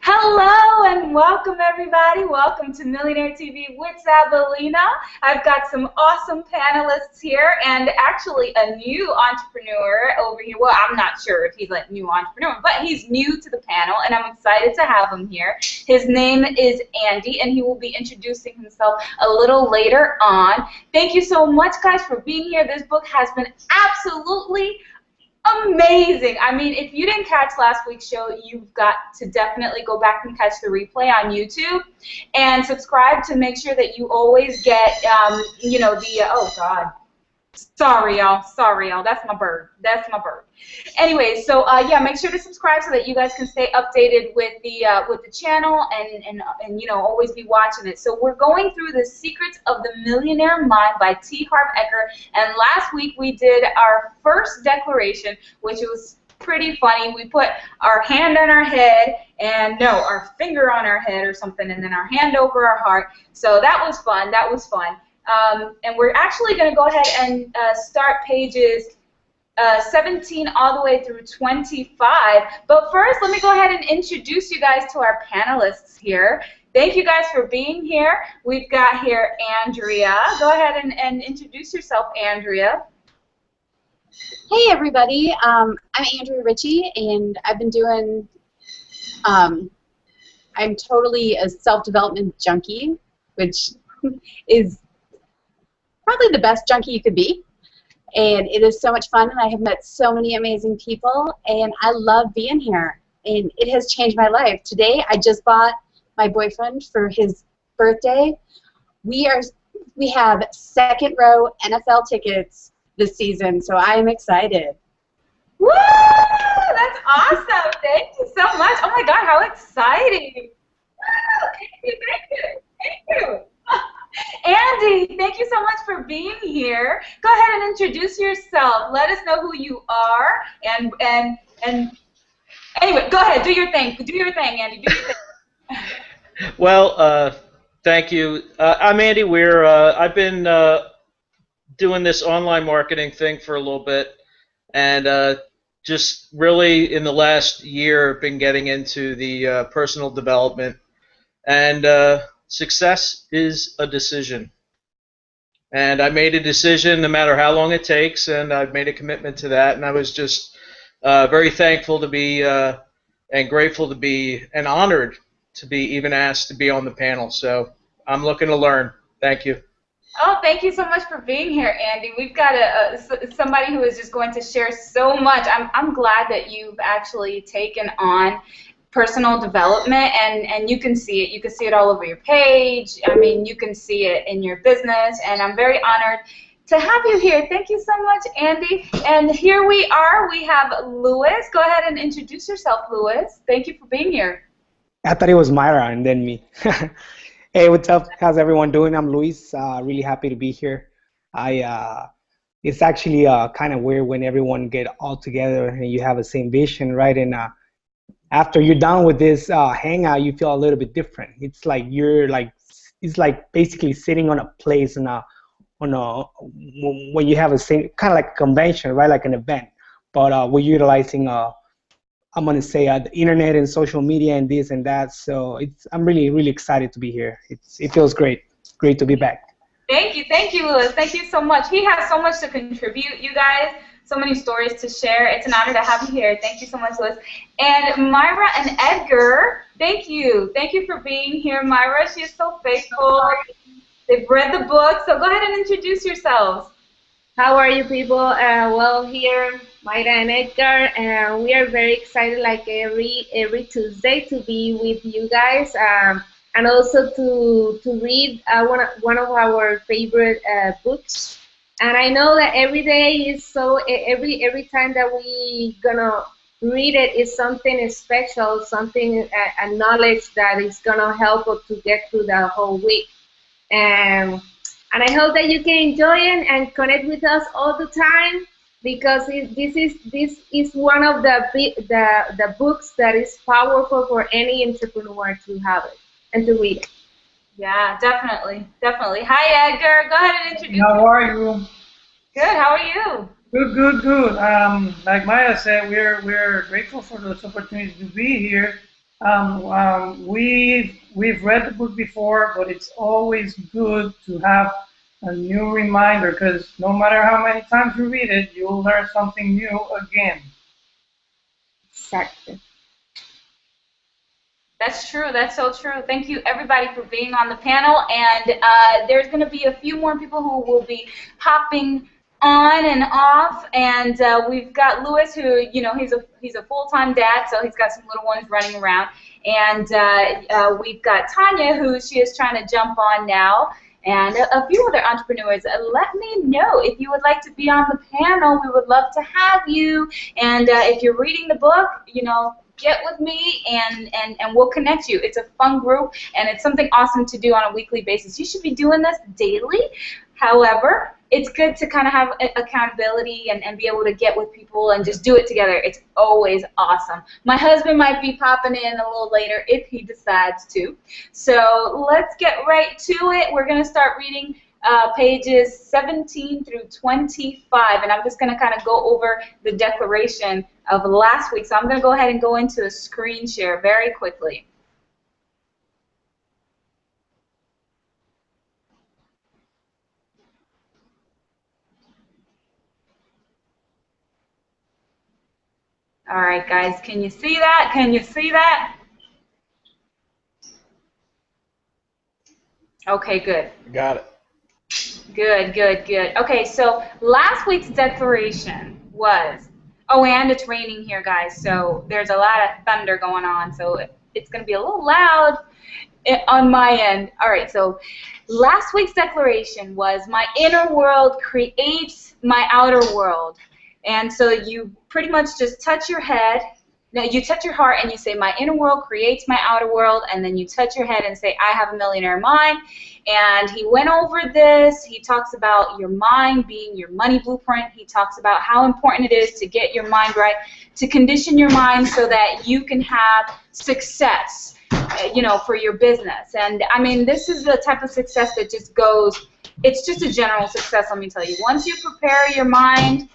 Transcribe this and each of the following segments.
Hello and welcome everybody. Welcome to Millionaire TV with Xabelina. I've got some awesome panelists here and actually a new entrepreneur over here. Well, I'm not sure if he's a new entrepreneur, but he's new to the panel and I'm excited to have him here. His name is Andy and he will be introducing himself a little later on. Thank you so much guys for being here. This book has been absolutely amazing. I mean, if you didn't catch last week's show, you've got to definitely go back and catch the replay on YouTube and subscribe to make sure that you always get, oh God. Sorry, y'all. Sorry, y'all. That's my bird. That's my bird. Anyway, so yeah, make sure to subscribe so that you guys can stay updated with the channel and always be watching it. So we're going through the Secrets of the Millionaire Mind by T. Harv Eker, and last week we did our first declaration, which was pretty funny. We put our hand on our head and our finger on our head or something, and then our hand over our heart. So that was fun. That was fun. And we're actually going to go ahead and start pages 17 all the way through 25. But first, let me go ahead and introduce you guys to our panelists here. Thank you guys for being here. We've got here Andrea. Go ahead and introduce yourself, Andrea. Hey, everybody. I'm Andrea Ritchie, and I've been doing, I'm totally a self-development junkie, which is probably the best junkie you could be, and it is so much fun, and I have met so many amazing people, and I love being here, and it has changed my life. Today, I just bought my boyfriend for his birthday. We have second row NFL tickets this season, so I am excited. Woo! That's awesome. Thank you so much. Oh my God, how exciting! Woo! Thank you, thank you, thank you. Andy, thank you so much for being here. Go ahead and introduce yourself. Let us know who you are. And anyway, go ahead. Do your thing. Do your thing, Andy. Do your thing. Well, thank you. I'm Andy Weir. I've been doing this online marketing thing for a little bit, and just really in the last year been getting into the personal development. And success is a decision. And I made a decision no matter how long it takes, and I've made a commitment to that. And I was just very thankful to be and grateful to be and honored to be even asked to be on the panel. So I'm looking to learn. Thank you. Oh, thank you so much for being here, Andy. We've got somebody who is just going to share so much. I'm glad that you've actually taken on personal development, and you can see it. You can see it all over your page. I mean, you can see it in your business, and I'm very honored to have you here. Thank you so much, Andy. And here we are. We have Louis. Go ahead and introduce yourself, Louis. Thank you for being here. I thought it was Myra and then me. Hey, what's up? How's everyone doing? I'm Luis. Really happy to be here. It's actually kind of weird when everyone get all together and you have the same vision, right? And after you're done with this hangout, you feel a little bit different. It's like it's like basically sitting on a place when you have a same kind of like a convention, right? Like an event, but we're utilizing I'm gonna say the internet and social media and this and that. So I'm really excited to be here. It feels great. Great to be back. Thank you, Louis. Thank you so much. He has so much to contribute, you guys. So many stories to share. It's an honor to have you here. Thank you so much, Louis. And Myra and Edgar, thank you. Thank you for being here, Myra. She is so faithful. They've read the book, so go ahead and introduce yourselves. How are you, people? Well, here, Myra and Edgar, and we are very excited, like every Tuesday, to be with you guys, and also to read one of our favorite books. And I know that every day is so, every time that we gonna read it is something special, something, a knowledge that is gonna help us to get through the whole week. And I hope that you can enjoy it and connect with us all the time, because this is one of the books that is powerful for any entrepreneur to have it and to read it. Yeah, definitely, definitely. Hi, Edgar. Go ahead and introduce yourself. How are you? Good. How are you? Good. Like Maya said, we're grateful for this opportunity to be here. We've read the book before, but it's always good to have a new reminder because no matter how many times you read it, you'll learn something new again. Exactly. That's true. That's so true. Thank you, everybody, for being on the panel. And there's going to be a few more people who will be hopping on and off. And we've got Louis, who, you know, he's a full-time dad, so he's got some little ones running around. And we've got Tanya, who she is trying to jump on now. And a few other entrepreneurs. Let me know if you would like to be on the panel. We would love to have you. And if you're reading the book, you know, get with me and we'll connect you. It's a fun group and it's something awesome to do on a weekly basis. You should be doing this daily. However, it's good to kind of have accountability and be able to get with people and just do it together. It's always awesome. My husband might be popping in a little later if he decides to. So let's get right to it. We're going to start reading pages 17 through 25, and I'm just going to kind of go over the declaration of last week. So I'm going to go ahead and go into a screen share very quickly. All right, guys, can you see that? Can you see that? Okay, good. Got it. Good, good, good. Okay, so last week's declaration was, oh, and it's raining here, guys, so there's a lot of thunder going on, so it's going to be a little loud on my end. All right, so last week's declaration was, my inner world creates my outer world. And so you pretty much just touch your head. No, you touch your heart and you say, my inner world creates my outer world, and then you touch your head and say, I have a millionaire mind. And he went over this. He talks about your mind being your money blueprint. He talks about how important it is to get your mind right, to condition your mind so that you can have success, you know, for your business. And I mean, this is the type of success that just goes, it's just a general success, let me tell you. Once you prepare your mind,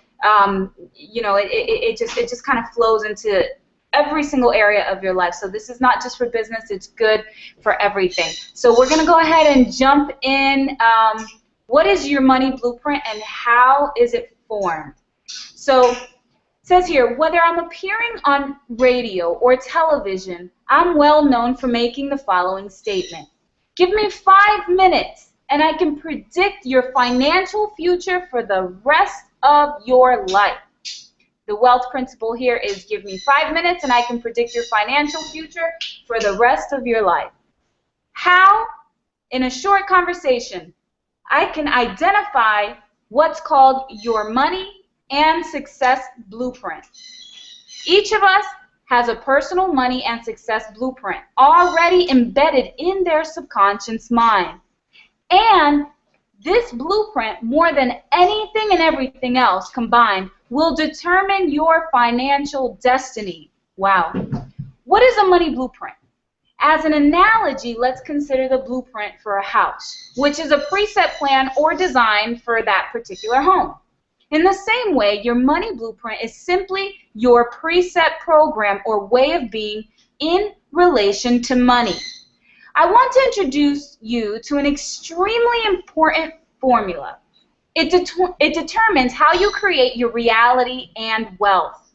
you know, it just kind of flows into every single area of your life. So this is not just for business, it's good for everything. So we're going to go ahead and jump in. What is your money blueprint and how is it formed? So it says here, whether I'm appearing on radio or television, I'm well known for making the following statement. Give me 5 minutes and I can predict your financial future for the rest of your life. The wealth principle here is give me 5 minutes and I can predict your financial future for the rest of your life. How? In a short conversation, I can identify what's called your money and success blueprint. Each of us has a personal money and success blueprint already embedded in their subconscious mind. And this blueprint, more than anything and everything else combined, will determine your financial destiny. Wow. What is a money blueprint? As an analogy, let's consider the blueprint for a house, which is a preset plan or design for that particular home. In the same way, your money blueprint is simply your preset program or way of being in relation to money. I want to introduce you to an extremely important formula. It determines how you create your reality and wealth.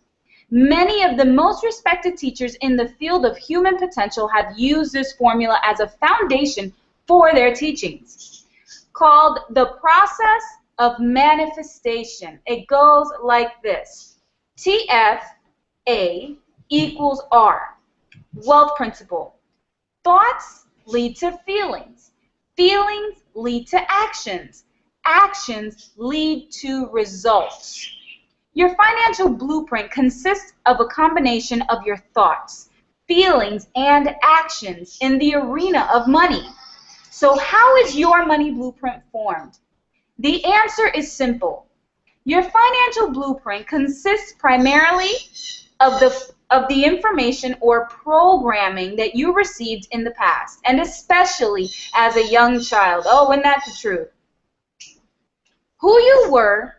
Many of the most respected teachers in the field of human potential have used this formula as a foundation for their teachings, called the process of manifestation. It goes like this. TFA equals R. Wealth principle. Thoughts lead to feelings. Feelings lead to actions. Actions lead to results. Your financial blueprint consists of a combination of your thoughts, feelings, and actions in the arena of money. So how is your money blueprint formed? The answer is simple. Your financial blueprint consists primarily of the information or programming that you received in the past, and especially as a young child. Oh, and that's the truth. Who were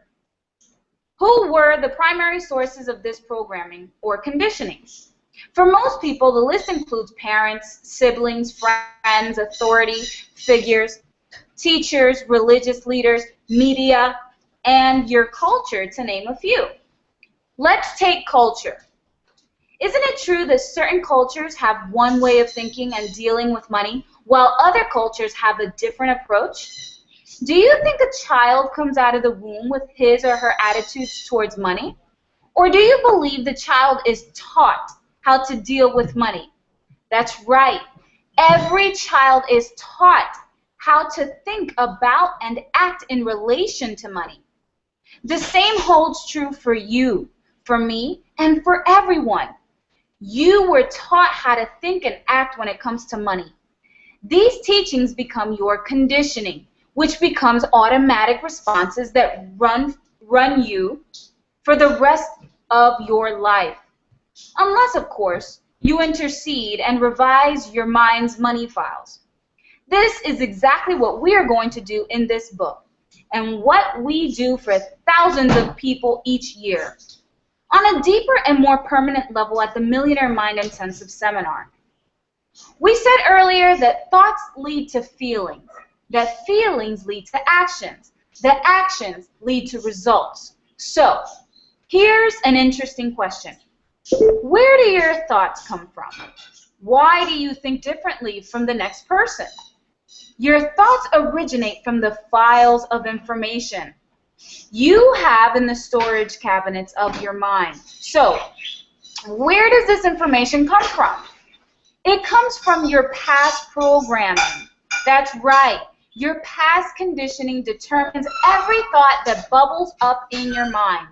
the primary sources of this programming or conditioning? For most people, the list includes parents, siblings, friends, authority figures, teachers, religious leaders, media, and your culture, to name a few. Let's take culture. Isn't it true that certain cultures have one way of thinking and dealing with money, while other cultures have a different approach? Do you think a child comes out of the womb with his or her attitudes towards money? Or do you believe the child is taught how to deal with money? That's right. Every child is taught how to think about and act in relation to money. The same holds true for you, for me, and for everyone. You were taught how to think and act when it comes to money. These teachings become your conditioning, which becomes automatic responses that run you for the rest of your life. Unless, of course, you intercede and revise your mind's money files. This is exactly what we are going to do in this book, and what we do for thousands of people each year, on a deeper and more permanent level at the Millionaire Mind Intensive Seminar. We said earlier that thoughts lead to feelings, that feelings lead to actions, that actions lead to results. So, here's an interesting question. Where do your thoughts come from? Why do you think differently from the next person? Your thoughts originate from the files of information you have in the storage cabinets of your mind. So, where does this information come from? It comes from your past programming. That's right. Your past conditioning determines every thought that bubbles up in your mind.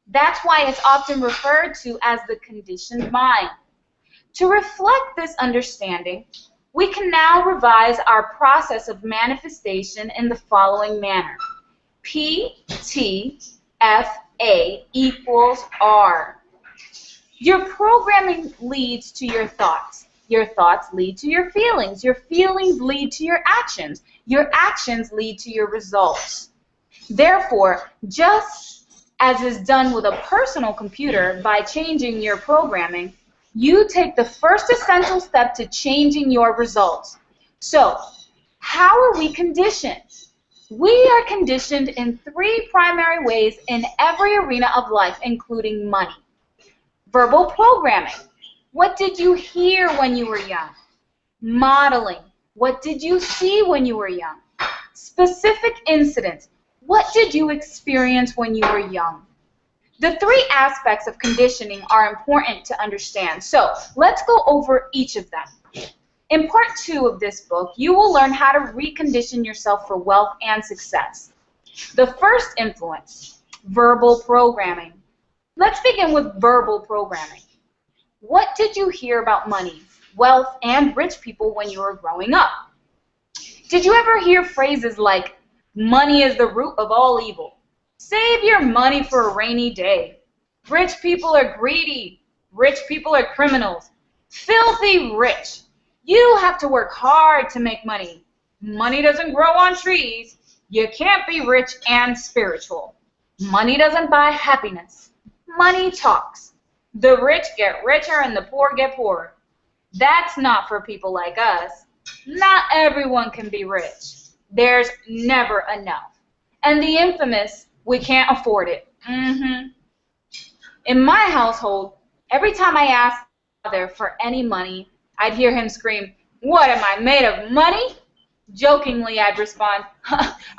That's why it's often referred to as the conditioned mind. To reflect this understanding, we can now revise our process of manifestation in the following manner. P, T, F, A equals R. Your programming leads to your thoughts. Your thoughts lead to your feelings. Your feelings lead to your actions. Your actions lead to your results. Therefore, just as is done with a personal computer by changing your programming, you take the first essential step to changing your results. So, how are we conditioned? We are conditioned in three primary ways in every arena of life, including money. Verbal programming. What did you hear when you were young? Modeling. What did you see when you were young? Specific incidents. What did you experience when you were young? The three aspects of conditioning are important to understand, so let's go over each of them. In part 2 of this book, you will learn how to recondition yourself for wealth and success. The first influence, verbal programming. Let's begin with verbal programming. What did you hear about money, wealth, and rich people when you were growing up? Did you ever hear phrases like, money is the root of all evil? Save your money for a rainy day. Rich people are greedy. Rich people are criminals. Filthy rich. You have to work hard to make money. Money doesn't grow on trees. You can't be rich and spiritual. Money doesn't buy happiness. Money talks. The rich get richer and the poor get poorer. That's not for people like us. Not everyone can be rich. There's never enough. And the infamous, we can't afford it. In my household, every time I asked father for any money, I'd hear him scream, "What, am I made of money?" Jokingly, I'd respond,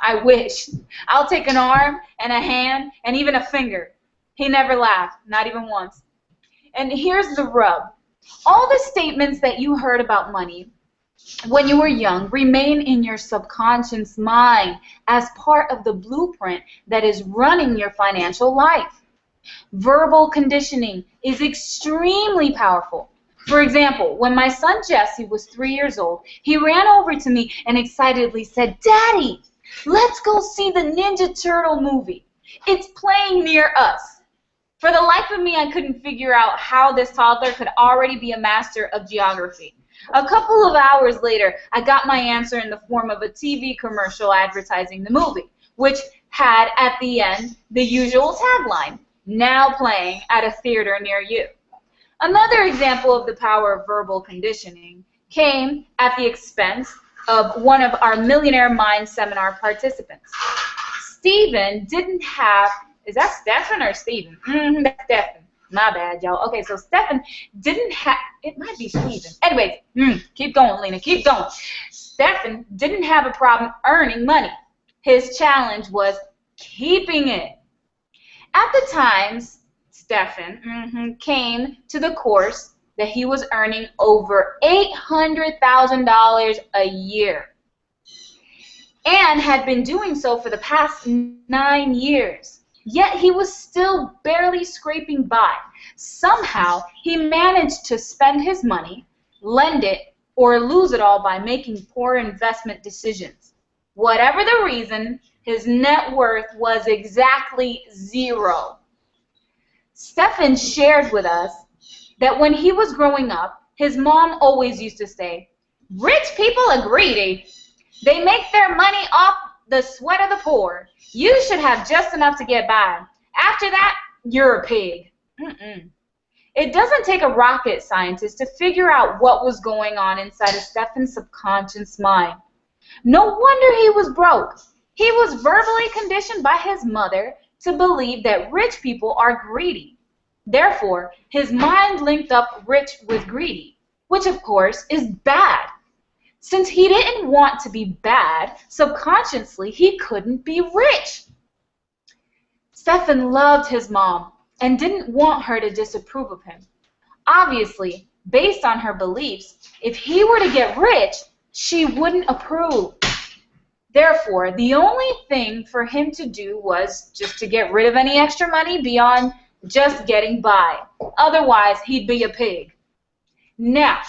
"I wish. I'll take an arm and a hand and even a finger." He never laughed, not even once. And here's the rub. All the statements that you heard about money when you were young remain in your subconscious mind as part of the blueprint that is running your financial life. Verbal conditioning is extremely powerful. For example, when my son Jesse was 3 years old, he ran over to me and excitedly said, "Daddy, let's go see the Ninja Turtle movie. It's playing near us." For the life of me, I couldn't figure out how this toddler could already be a master of geography. A couple of hours later, I got my answer in the form of a TV commercial advertising the movie, which had at the end the usual tagline, "Now playing at a theater near you." Another example of the power of verbal conditioning came at the expense of one of our Millionaire Mind seminar participants. Stephen didn't have, is that Stephen or Stephen? That's Stephen. My bad, y'all. Okay, so Stephen didn't have, it might be Stephen. Anyways, keep going, Lena, keep going. Stephen didn't have a problem earning money. His challenge was keeping it. At the time, Stephen came to the course that he was earning over $800,000 a year and had been doing so for the past 9 years. Yet he was still barely scraping by. Somehow he managed to spend his money, lend it, or lose it all by making poor investment decisions. Whatever the reason, his net worth was exactly zero. Stephen shared with us that when he was growing up, his mom always used to say, "Rich people are greedy. They make their money off the sweat of the poor. You should have just enough to get by. After that, you're a pig." It doesn't take a rocket scientist to figure out what was going on inside of Stephen's subconscious mind. No wonder he was broke. He was verbally conditioned by his mother to believe that rich people are greedy. Therefore, his mind linked up rich with greedy, which of course is bad. Since he didn't want to be bad, subconsciously he couldn't be rich. Stephen loved his mom and didn't want her to disapprove of him. Obviously, based on her beliefs, if he were to get rich, she wouldn't approve. Therefore, the only thing for him to do was just to get rid of any extra money beyond just getting by. Otherwise, he'd be a pig. Now,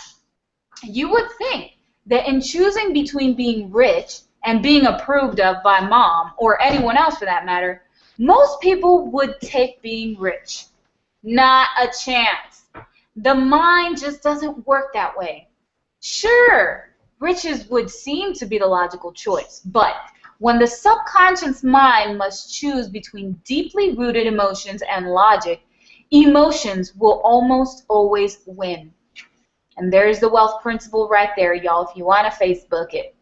you would think that in choosing between being rich and being approved of by mom, or anyone else for that matter, most people would take being rich. Not a chance. The mind just doesn't work that way. Sure, riches would seem to be the logical choice, but when the subconscious mind must choose between deeply rooted emotions and logic, emotions will almost always win. And there's the wealth principle right there, y'all, if you want to Facebook it.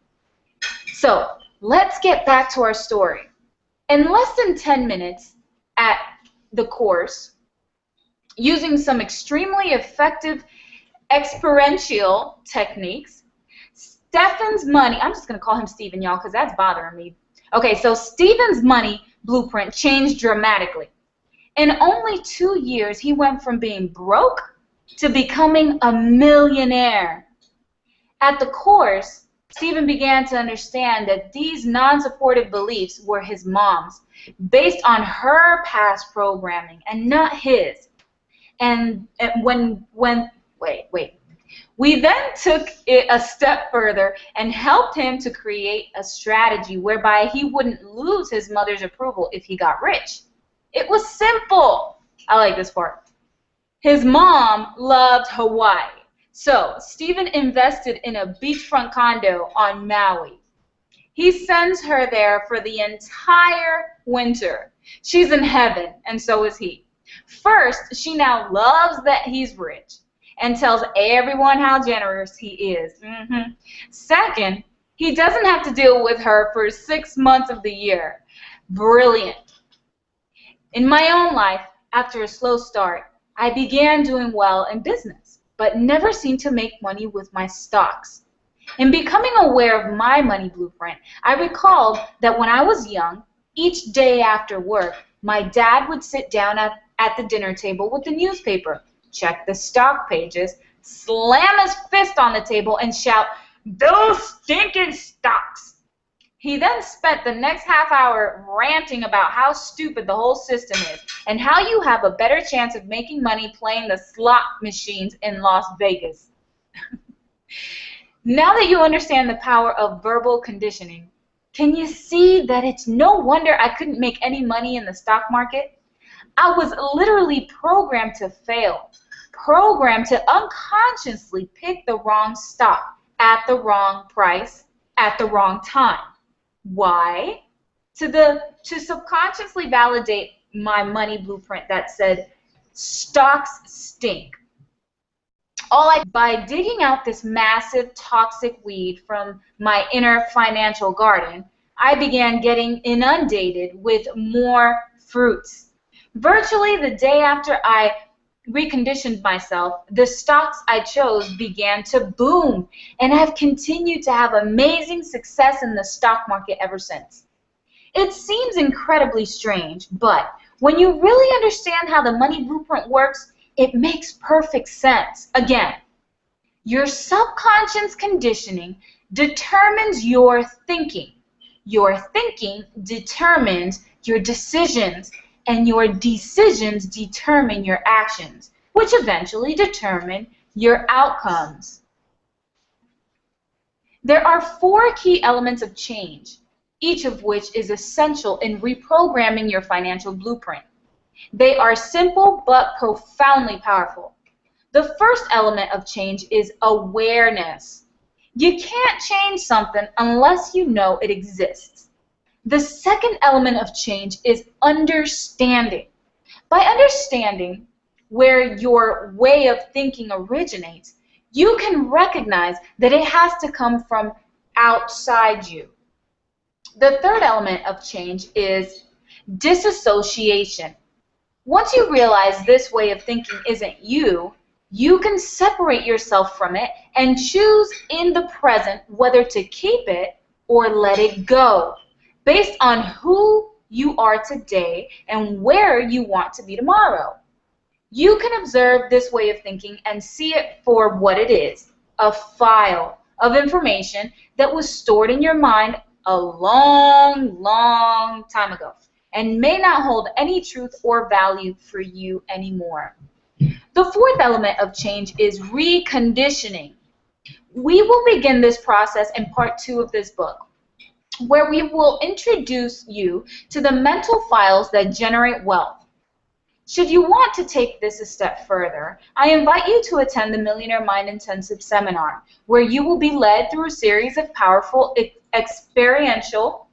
So, let's get back to our story. In less than 10 minutes at the course, using some extremely effective experiential techniques, Stephen's money, I'm just going to call him Stephen, y'all, because that's bothering me. Okay, so Stephen's money blueprint changed dramatically. In only 2 years, he went from being broke to becoming a millionaire. At the course, Stephen began to understand that these non-supportive beliefs were his mom's, based on her past programming and not his. And we then took it a step further and helped him to create a strategy whereby he wouldn't lose his mother's approval if he got rich. It was simple. I like this part. His mom loved Hawaii, so Stephen invested in a beachfront condo on Maui. He sends her there for the entire winter. She's in heaven, and so is he. First, she now loves that he's rich and tells everyone how generous he is. Second, he doesn't have to deal with her for 6 months of the year. Brilliant. In my own life, after a slow start, I began doing well in business, but never seemed to make money with my stocks. In becoming aware of my money blueprint, I recalled that when I was young, each day after work, my dad would sit down at the dinner table with the newspaper, check the stock pages, slam his fist on the table, and shout, "Those stinking stocks!" He then spent the next half hour ranting about how stupid the whole system is and how you have a better chance of making money playing the slot machines in Las Vegas. Now that you understand the power of verbal conditioning, can you see that it's no wonder I couldn't make any money in the stock market? I was literally programmed to fail, programmed to unconsciously pick the wrong stock at the wrong price at the wrong time. Why? To subconsciously validate my money blueprint that said, stocks stink. By digging out this massive toxic weed from my inner financial garden, I began getting inundated with more fruits. Virtually the day after I reconditioned myself, the stocks I chose began to boom, and I've continued to have amazing success in the stock market ever since. It seems incredibly strange, but when you really understand how the money blueprint works, it makes perfect sense. Again, your subconscious conditioning determines your thinking. Your thinking determines your decisions, and your decisions determine your actions, which eventually determine your outcomes. There are 4 key elements of change, each of which is essential in reprogramming your financial blueprint. They are simple but profoundly powerful. The first element of change is awareness. You can't change something unless you know it exists. The second element of change is understanding. By understanding where your way of thinking originates, you can recognize that it has to come from outside you. The third element of change is disassociation. Once you realize this way of thinking isn't you, you can separate yourself from it and choose in the present whether to keep it or let it go, based on who you are today and where you want to be tomorrow. You can observe this way of thinking and see it for what it is, a file of information that was stored in your mind a long, long time ago and may not hold any truth or value for you anymore. The fourth element of change is reconditioning. We will begin this process in part 2 of this book, where we will introduce you to the mental files that generate wealth. Should you want to take this a step further, I invite you to attend the Millionaire Mind Intensive Seminar, where you will be led through a series of powerful experiential,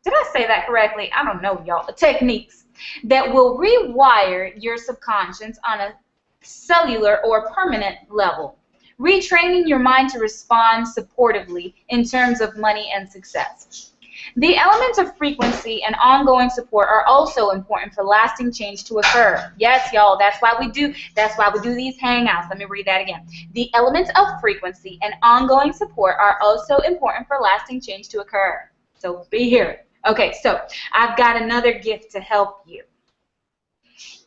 did I say that correctly? I don't know, y'all, techniques that will rewire your subconscious on a cellular or permanent level, retraining your mind to respond supportively in terms of money and success. The elements of frequency and ongoing support are also important for lasting change to occur. Yes, y'all, that's why we do these hangouts. Let me read that again. The elements of frequency and ongoing support are also important for lasting change to occur. So be here. Okay, so I've got another gift to help you.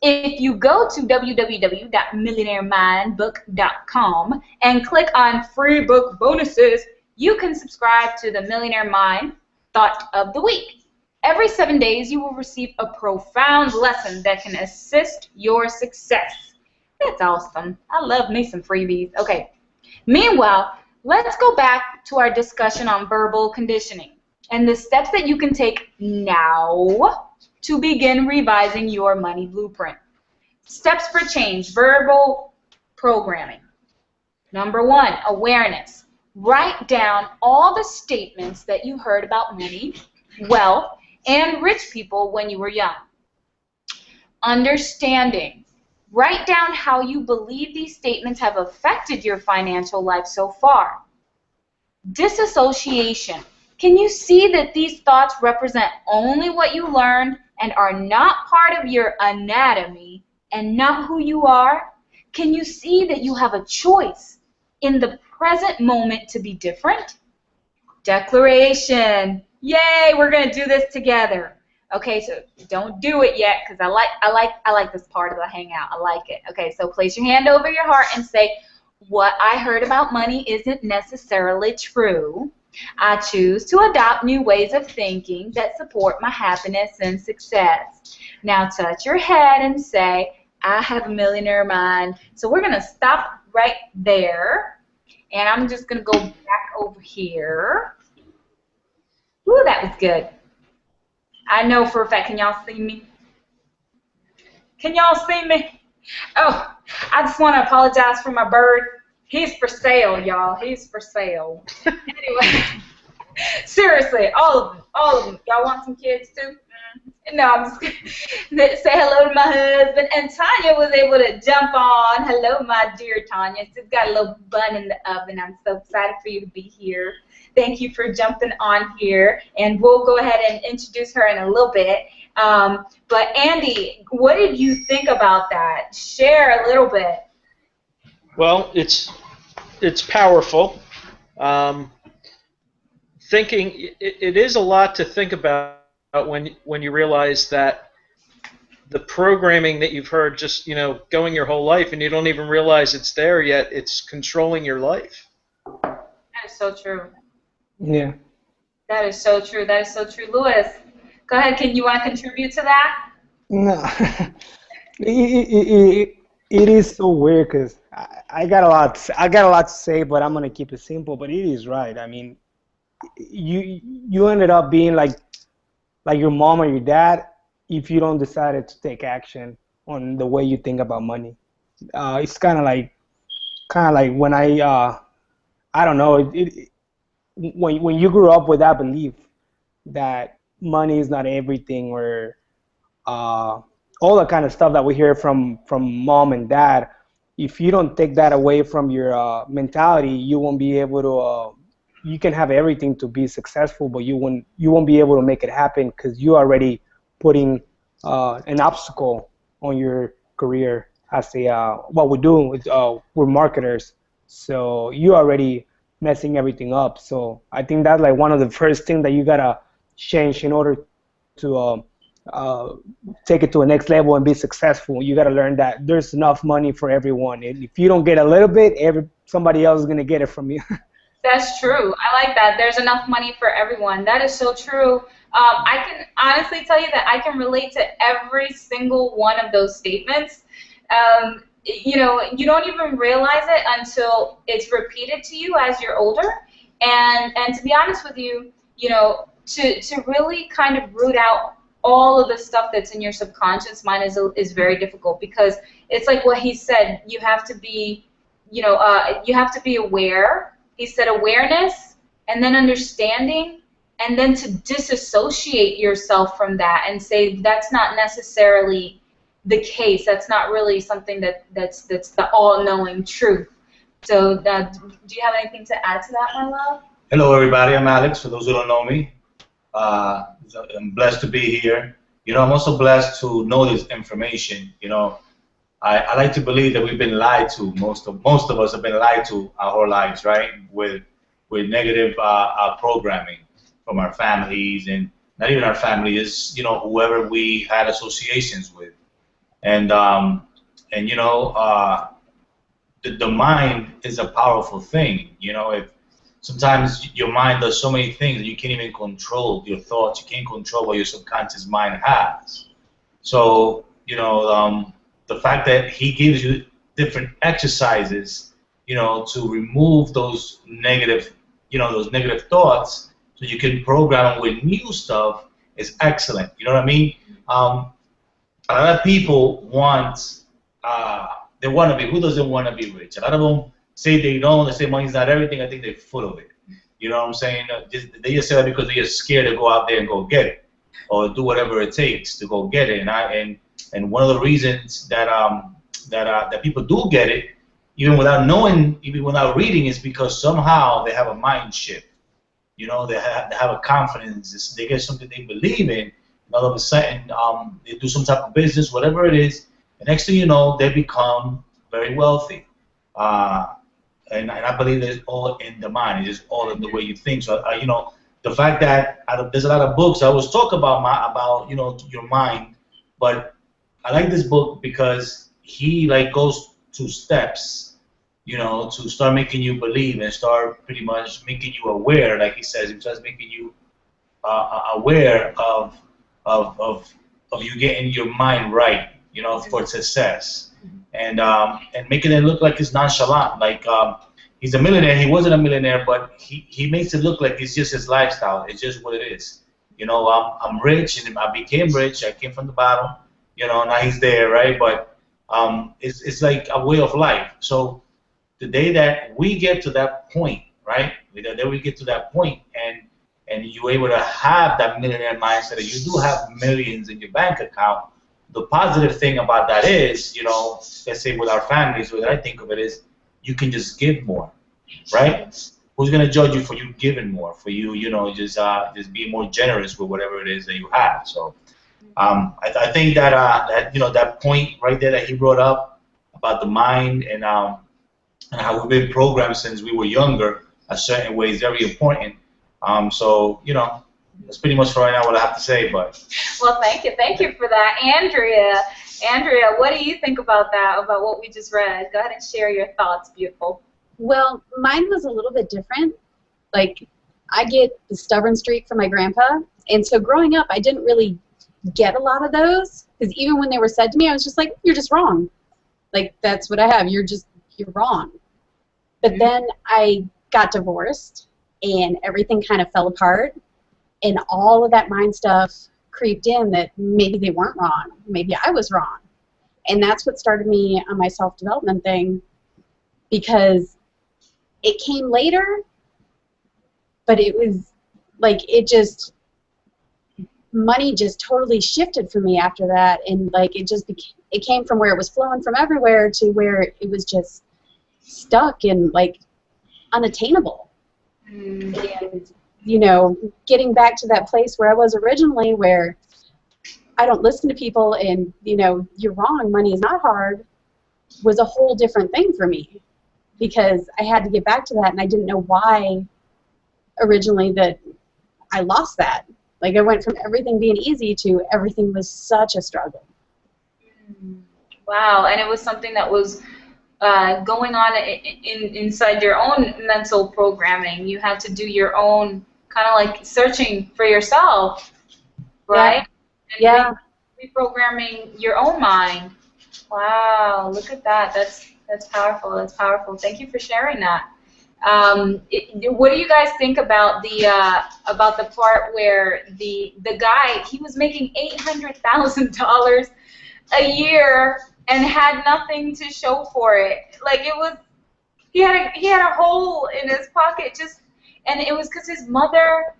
If you go to www.millionairemindbook.com and click on free book bonuses, you can subscribe to the Millionaire Mind Thought of the Week. Every 7 days, you will receive a profound lesson that can assist your success. That's awesome. I love me some freebies. Okay. Meanwhile, let's go back to our discussion on verbal conditioning and the steps that you can take now to begin revising your money blueprint. Steps for change, verbal programming. Number 1, awareness. Write down all the statements that you heard about money, wealth, and rich people when you were young. Understanding. Write down how you believe these statements have affected your financial life so far. Disassociation. Can you see that these thoughts represent only what you learned and are not part of your anatomy and not who you are? Can you see that you have a choice in the present moment to be different? Declaration. Yay, we're going to do this together. Okay, so don't do it yet because I like this part of the hangout. I like it. Okay, so place your hand over your heart and say, what I heard about money isn't necessarily true. I choose to adopt new ways of thinking that support my happiness and success. Now touch your head and say, I have a millionaire mind. So we're going to stop right there. And I'm just going to go back over here. Ooh, that was good. I know for a fact. Can y'all see me? Can y'all see me? Oh, I just want to apologize for my bird. He's for sale, y'all. He's for sale. Anyway, seriously, all of them. Y'all want some kids too? No, I'm just kidding. Say hello to my husband. And Tanya was able to jump on. Hello, my dear Tanya. She's got a little bun in the oven. I'm so excited for you to be here. Thank you for jumping on here. And we'll go ahead and introduce her in a little bit. But Andy, what did you think about that? Share a little bit. Well, it's powerful. Thinking it is a lot to think about when you realize that the programming that you've heard just going your whole life and you don't even realize it's there yet. It's controlling your life. That is so true. Yeah. That is so true. That is so true. Louis, go ahead. Can you want to contribute to that? No. It is so weird because I got a lot to say, but I'm gonna keep it simple. But it is right. I mean, you ended up being like your mom or your dad if you don't decide to take action on the way you think about money. It's kind of like when I don't know, when you grew up with that belief that money is not everything, or all the kind of stuff that we hear from mom and dad. If you don't take that away from your mentality, you won't be able to. You can have everything to be successful, but you won't be able to make it happen because you already putting an obstacle on your career. As what we do is we're marketers, so you already messing everything up. So I think that's like one of the first things that you gotta change in order to take it to a next level and be successful. You gotta learn that there's enough money for everyone, and if you don't get a little bit, somebody else is gonna get it from you. That's true. I like that. There's enough money for everyone. That is so true. I can honestly tell you that I can relate to every single one of those statements. You don't even realize it until it's repeated to you as you're older. And to be honest with you, to really kind of root out all of the stuff that's in your subconscious mind is very difficult, because it's like what he said. You have to be, you have to be aware. He said awareness, and then understanding, and then to disassociate yourself from that and say that's not necessarily the case. That's not really something that's the all-knowing truth. So do you have anything to add to that, my love? Hello, everybody. I'm Alex, for those who don't know me. I'm blessed to be here. I'm also blessed to know this information. I like to believe that we've been lied to. Most of us have been lied to our whole lives, right? With negative programming from our families, and not even our family, is whoever we had associations with, and the mind is a powerful thing. If sometimes your mind does so many things that you can't even control your thoughts, you can't control what your subconscious mind has. So the fact that he gives you different exercises, to remove those negative thoughts, so you can program them with new stuff, is excellent. You know what I mean? A lot of people they want to be. Who doesn't want to be rich? A lot of them say they don't. They say money's not everything. I think they're full of it. You know what I'm saying? They just say that because they're just scared to go out there and go get it, or do whatever it takes to go get it. And one of the reasons that people do get it, even without knowing, even without reading, is because somehow they have a mind shift. They have a confidence. They get something they believe in, and all of a sudden they do some type of business, whatever it is. The next thing you know, they become very wealthy. And I believe it's all in the mind. It's just all in the way you think. So the fact that there's a lot of books that always talk about your mind, but I like this book because he goes to steps, to start making you believe and start pretty much making you aware. Like he says, he starts making you aware of you getting your mind right, for success, and making it look like it's nonchalant. Like he's a millionaire. He wasn't a millionaire, but he makes it look like it's just his lifestyle. It's just what it is. I'm rich, and I became rich. I came from the bottom. Now he's there, right? But it's like a way of life. So the day that we get to that point, right? The day we get to that point, and you're able to have that millionaire mindset, that you do have millions in your bank account, the positive thing about that is, you know, let's say with our families, the way that I think of it is, you can just give more, right? Who's gonna judge you for you giving more? For you, you know, just be more generous with whatever it is that you have. So, I think that that, you know, that point right there that he brought up about the mind and how we've been programmed since we were younger a certain way is very important. So, you know, that's pretty much for right now what I have to say. But well, thank you for that, Andrea, what do you think about that? About what we just read? Go ahead and share your thoughts, beautiful. Well, mine was a little bit different. Like, I get the stubborn streak from my grandpa, and so growing up, I didn't really get a lot of those, because even when they were said to me, I was just like, you're just wrong. Like, that's what I have. You're wrong. But then I got divorced, and everything kind of fell apart, and all of that mind stuff creeped in that maybe they weren't wrong. Maybe I was wrong. And that's what started me on my self-development thing, because it came later, but it was like money just totally shifted for me after that, and like it came from where it was flowing from everywhere to where it was just stuck and like unattainable. And you know, getting back to that place where I was originally, where I don't listen to people and, you know, you're wrong, money is not hard, was a whole different thing for me, because I had to get back to that, and I didn't know why originally that I lost that. Like, I went from everything being easy to everything was such a struggle. Wow, and it was something that was going on inside your own mental programming. You had to do your own kind of like searching for yourself, right? Yeah. And reprogramming your own mind. Wow, look at that. That's powerful. That's powerful. Thank you for sharing that. What do you guys think about the part where the guy, he was making $800,000 a year and had nothing to show for it? Like, it was, he had a hole in his pocket, and it was because his mother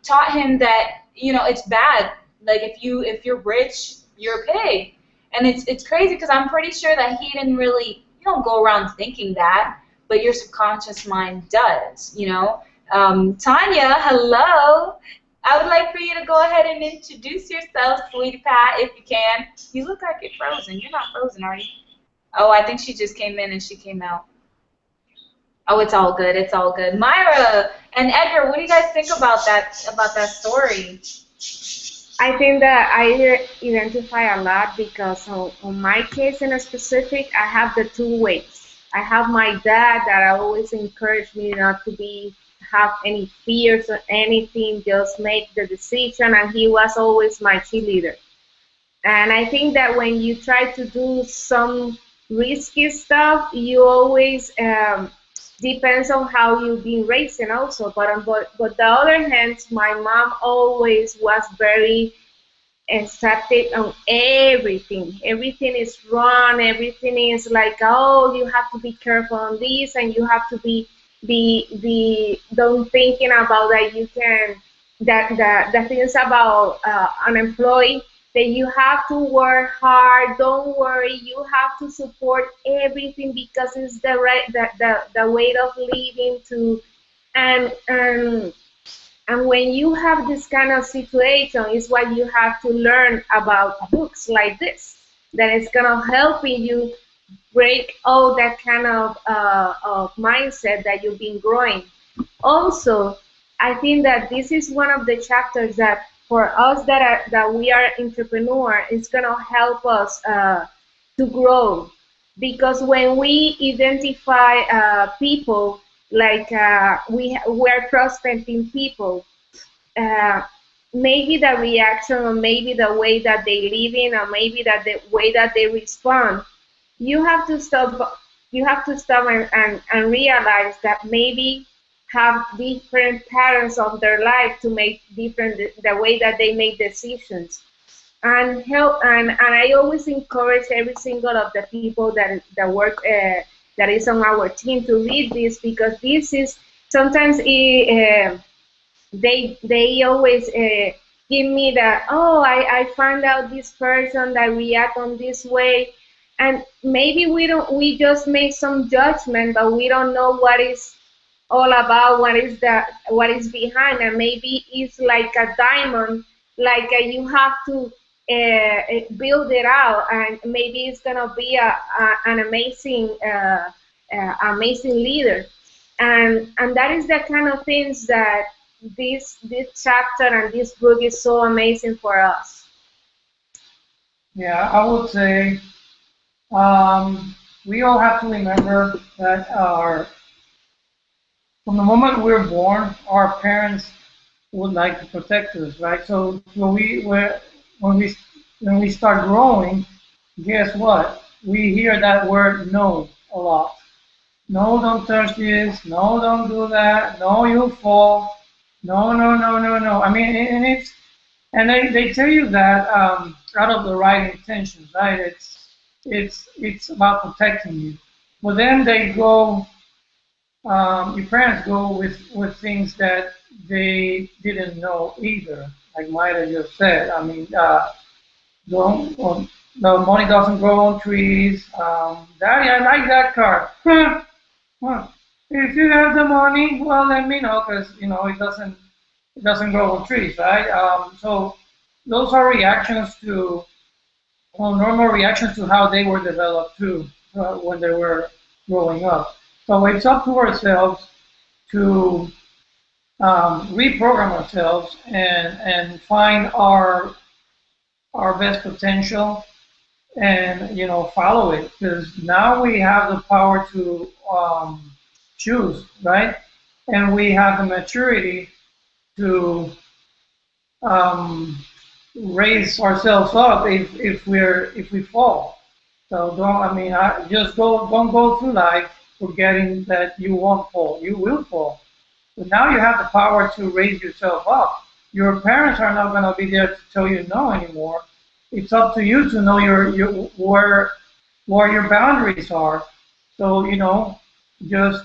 taught him that, you know, it's bad. Like, if you're rich, you're a pig. And it's crazy, because I'm pretty sure that he didn't really, you don't go around thinking that, but your subconscious mind does, you know. Tanya, hello. I would like for you to go ahead and introduce yourself, sweetie pie, if you can. You look like you're frozen. You're not frozen, are you? Oh, I think she just came in and she came out. Oh, it's all good. It's all good. Myra and Edgar, what do you guys think about that story? I think that I identify a lot, because on my case in a specific, I have the two ways. I have my dad that always encouraged me not to have any fears or anything, just make the decision, and he was always my cheerleader. And I think that when you try to do some risky stuff, you always depends on how you've been raised also. But the other hand, my mom always was very accepted on everything. Everything is wrong. Everything is like, oh, you have to be careful on this, and you have to be don't thinking about that you can the things about unemployed, that you have to work hard. Don't worry, you have to support everything, because it's the way of living too. And when you have this kind of situation, is what you have to learn about books like this, that is gonna help you break all that kind of mindset that you've been growing. Also, I think that this is one of the chapters that for us that we are entrepreneurs, is gonna help us to grow, because when we identify people, like we're prospecting people, maybe the reaction, or maybe the way that they live in, or maybe that the way that they respond, you have to stop and realize that maybe have different patterns of their life to make different the way that they make decisions. And I always encourage every single of the people that work that is on our team to read this, because this is sometimes they always give me that, oh, I found out this person that react on this way, and maybe we just make some judgment, but we don't know what is all about, what is behind, and maybe it's like a diamond, like you have to build it out, and maybe it's gonna be an amazing leader, and that is the kind of things that this chapter and this book is so amazing for us. Yeah, I would say we all have to remember that from the moment we're born, our parents would like to protect us, right? So when we when we start growing, guess what? We hear that word no a lot. No, don't touch this. No, don't do that. No, you'll fall. No, no, no, no, no. I mean, and they tell you that out of the right intentions, right? It's about protecting you. But then they go, your parents go with things that they didn't know either. Like Maida just said. I mean, don't the money doesn't grow on trees. Daddy, I like that car. Well, if you have the money, well, let me know, because it doesn't grow on trees, right? So those are reactions to, well, normal reactions to how they were developed too, when they were growing up. So it's up to ourselves to reprogram ourselves and find our best potential, and follow it, because now we have the power to choose, right? And we have the maturity to raise ourselves up if we fall. So don't go through life forgetting that you won't fall. You will fall. But now you have the power to raise yourself up. Your parents are not going to be there to tell you no anymore. It's up to you to know where your boundaries are. So just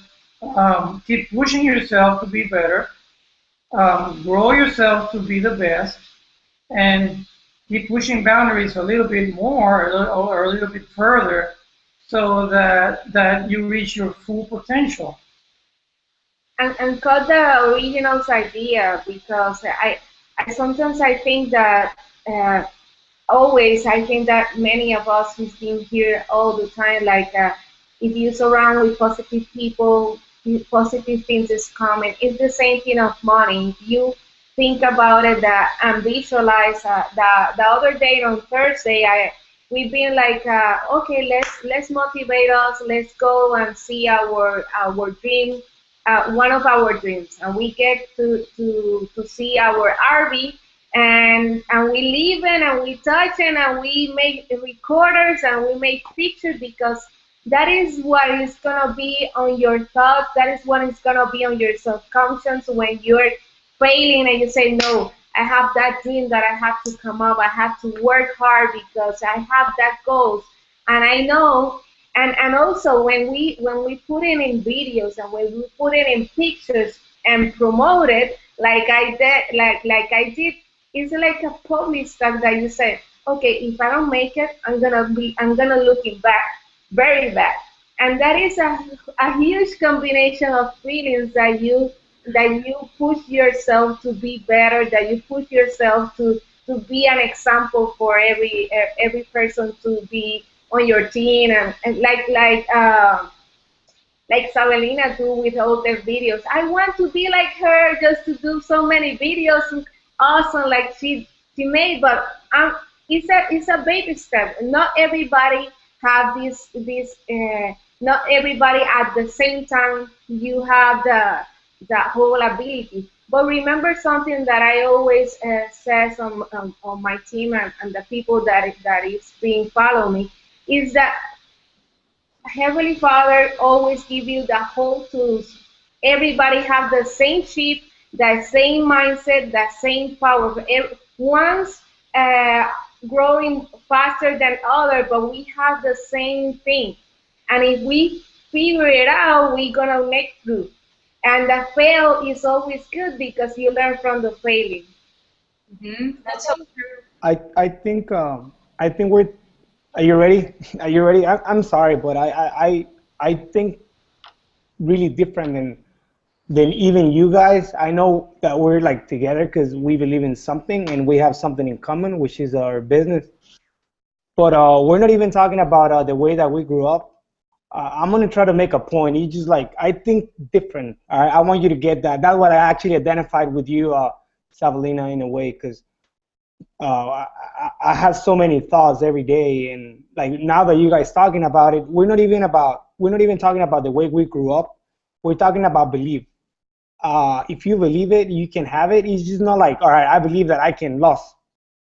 keep pushing yourself to be better, grow yourself to be the best, and keep pushing boundaries a little bit more or a little bit further, so that you reach your full potential. And cut the original's idea, because I sometimes I think that always I think that many of us who've been here all the time, like if you surround with positive people, positive things is coming. It's the same thing of money. If you think about it, that and visualize, the other day on Thursday, we've been like, okay, let's motivate us. Let's go and see our dream, one of our dreams, and we get to see our RV, and we live in, and we touch it, and we make recorders, and we make pictures, because that is what is gonna be on your thoughts. That is what is gonna be on your subconscious when you're failing and you say, no, I have that dream that I have to come up. I have to work hard because I have that goals, and I know. And also when we put it in videos, and when we put it in pictures and promote it, like I did, it's like a public stuff that you say, okay, if I don't make it, I'm gonna look it back very bad. And that is a huge combination of feelings, that you push yourself to be better, that you push yourself to be an example for every person to be on your team, and like Xabelina do with all the videos. I want to be like her, just to do so many videos, awesome, like she made. But it's a baby step. Not everybody have this. Not everybody at the same time you have the whole ability. But remember something that I always says on my team, and the people that is being follow me, is that Heavenly Father always give you the whole tools. Everybody have the same chip, the same mindset, the same power. One's growing faster than other, but we have the same thing. And if we figure it out, we're gonna make through. And the fail is always good because you learn from the failing. That's so true. I think we're. Are you ready? Are you ready? I'm sorry, but I think really different than even you guys. I know that we're like together because we believe in something and we have something in common, which is our business. But we're not even talking about the way that we grew up. I'm gonna try to make a point. You just like I think different. All right, I want you to get that. That's what I actually identified with you, Xabelina, in a way, because I have so many thoughts every day, and like now that you guys talking about it, we're not even talking about the way we grew up. We're talking about belief. If you believe it, you can have it. It's just not like, all right, I believe that I can lose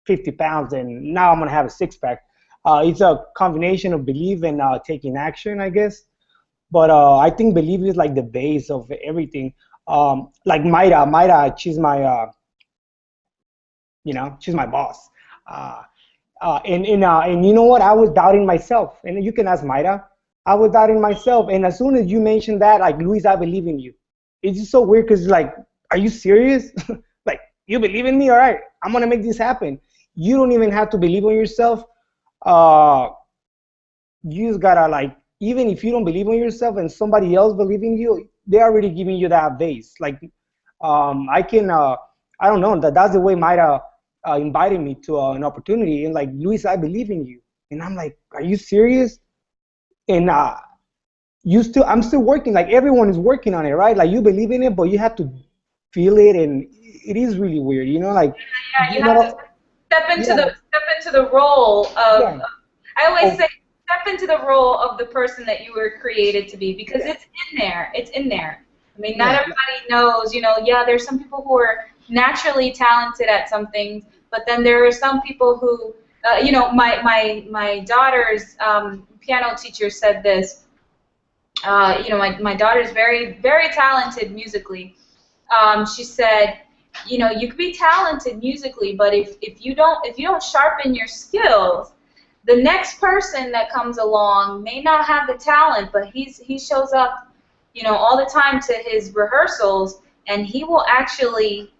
50 pounds and now I'm gonna have a six pack. It's a combination of belief and taking action, I guess. But I think belief is like the base of everything. Like Maida, she's my boss. Uh, and you know what? I was doubting myself, and you can ask Maida. I was doubting myself, and as soon as you mentioned that, like Luis, I believe in you. It's just so weird because like, are you serious? Like, you believe in me? All right, I'm gonna make this happen. You don't even have to believe in yourself. Uh, you just gotta like, even if you don't believe in yourself and somebody else believe in you, they're already giving you that base. Like, I can, I don't know, that's the way Maida invited me to an opportunity, and like, Luis, I believe in you, and I'm like, are you serious? And I'm still working. Like everyone is working on it, right? Like you believe in it, but you have to feel it, and it is really weird, like Yeah, you you have to know, yeah, step into the role of. yeah. I always Oh, say step into the role of the person that you were created to be because it's in there. It's in there. I mean, not yeah, everybody knows. Yeah, there's some people who are naturally talented at some things, but then there are some people who, my daughter's piano teacher said this. My daughter's very, very talented musically. She said, you could be talented musically, but if you don't sharpen your skills, the next person that comes along may not have the talent, but he shows up, all the time to his rehearsals, and he will actually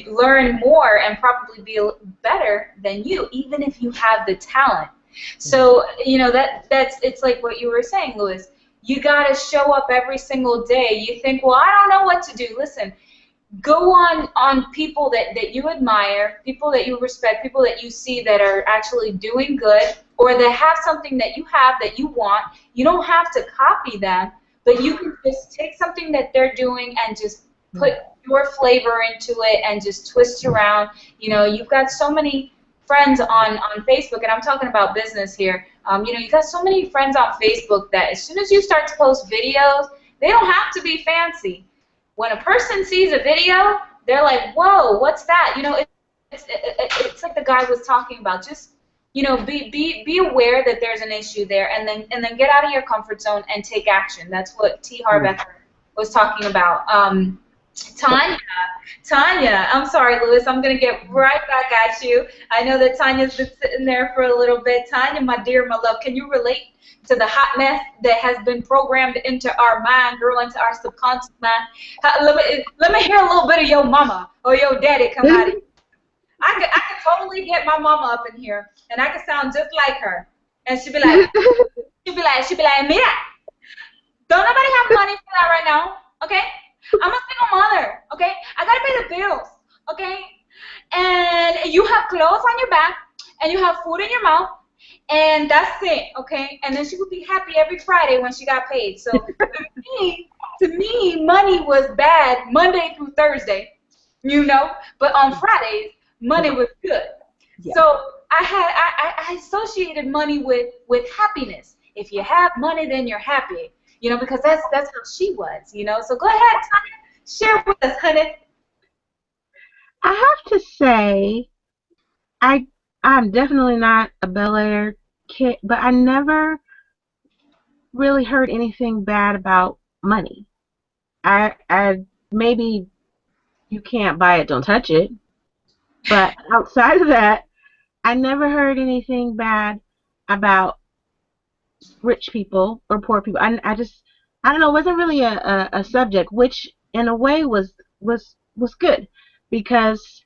learn more and probably be better than you, even if you have the talent. So that's it's like what you were saying, Louis. You got to show up every single day. You think, well, I don't know what to do. Listen, go on people that you admire, people that you respect, people that you see that are actually doing good, or that have something that you have that you want. You don't have to copy them, but you can just take something that they're doing and just put your flavor into it and just twist around. You've got so many friends on Facebook, and I'm talking about business here. You got so many friends on Facebook that as soon as you start to post videos, they don't have to be fancy. When a person sees a video, they're like, "Whoa, what's that?" It's like the guy was talking about. Just be aware that there's an issue there, and then get out of your comfort zone and take action. That's what T. Harv Eker was talking about. Tanya, I'm sorry, Louis. I'm gonna get right back at you. I know that Tanya's been sitting there for a little bit. Tanya, my dear, my love, can you relate to the hot mess that has been programmed into our mind, girl, into our subconscious mind? Let me hear a little bit of your mama or your daddy come out of you. I could totally get my mama up in here, and I could sound just like her, and she'd be like, mira, don't nobody have money for that right now, okay? I'm a single mother, okay? I gotta pay the bills, okay? And you have clothes on your back, and you have food in your mouth, and that's it, okay? And then she would be happy every Friday when she got paid. So to me, money was bad Monday through Thursday, but on Fridays, money was good. yeah. So I associated money with happiness. If you have money, then you're happy. Because that's how she was, So go ahead, Tanya, share with us, honey. I have to say, I'm definitely not a Bel Air kid, but I never really heard anything bad about money. I maybe you can't buy it, don't touch it, but outside of that, I never heard anything bad about rich people or poor people. I don't know, it wasn't really a subject, which in a way was good, because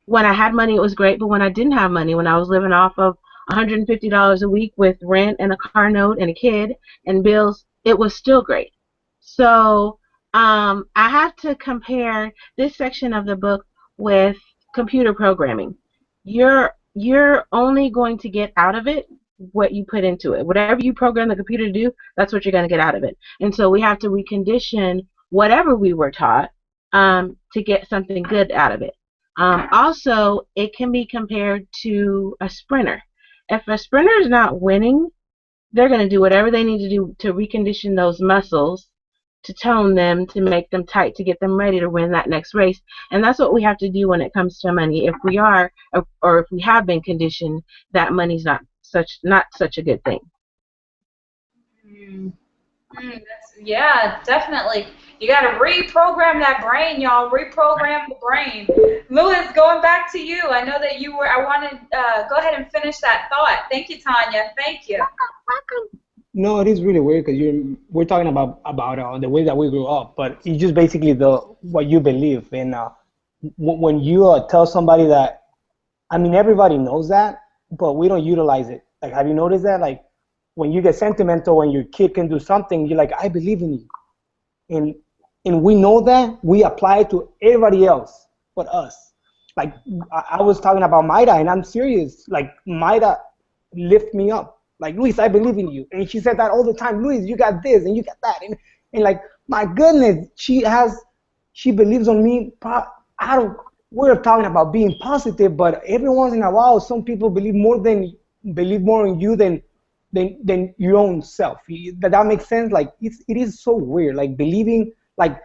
when I had money, it was great. But when I didn't have money, when I was living off of $150 a week with rent and a car note and a kid and bills, it was still great. So I have to compare this section of the book with computer programming. You're only going to get out of it what you put into it. Whatever you program the computer to do, that's what you're going to get out of it. And so we have to recondition whatever we were taught to get something good out of it. Also, it can be compared to a sprinter. If a sprinter is not winning, they're going to do whatever they need to do to recondition those muscles, to tone them, to make them tight, to get them ready to win that next race. And that's what we have to do when it comes to money. If we are, or if we have been conditioned that money's not such a good thing. Yeah, definitely. You got to reprogram that brain, y'all. Reprogram the brain. Louis, going back to you. I know that you were. I wanted. Go ahead and finish that thought. Thank you, Tanya. Thank you. No, it is really weird because we're talking about the way that we grew up, but it's just basically what you believe. And when you tell somebody that, I mean, everybody knows that, but we don't utilize it. Like, have you noticed that? Like, when you get sentimental, when your kid can do something, you're like, I believe in you. And we know that, we apply it to everybody else but us. Like, I was talking about Mayra, and I'm serious. Like, Mayra lift me up. Like, Luis, I believe in you. And she said that all the time. Luis, you got this and you got that. And like, my goodness, she believes on me. We're talking about being positive, but every once in a while, some people believe more in you than your own self. That makes sense? Like, it is so weird. Like, believing, like,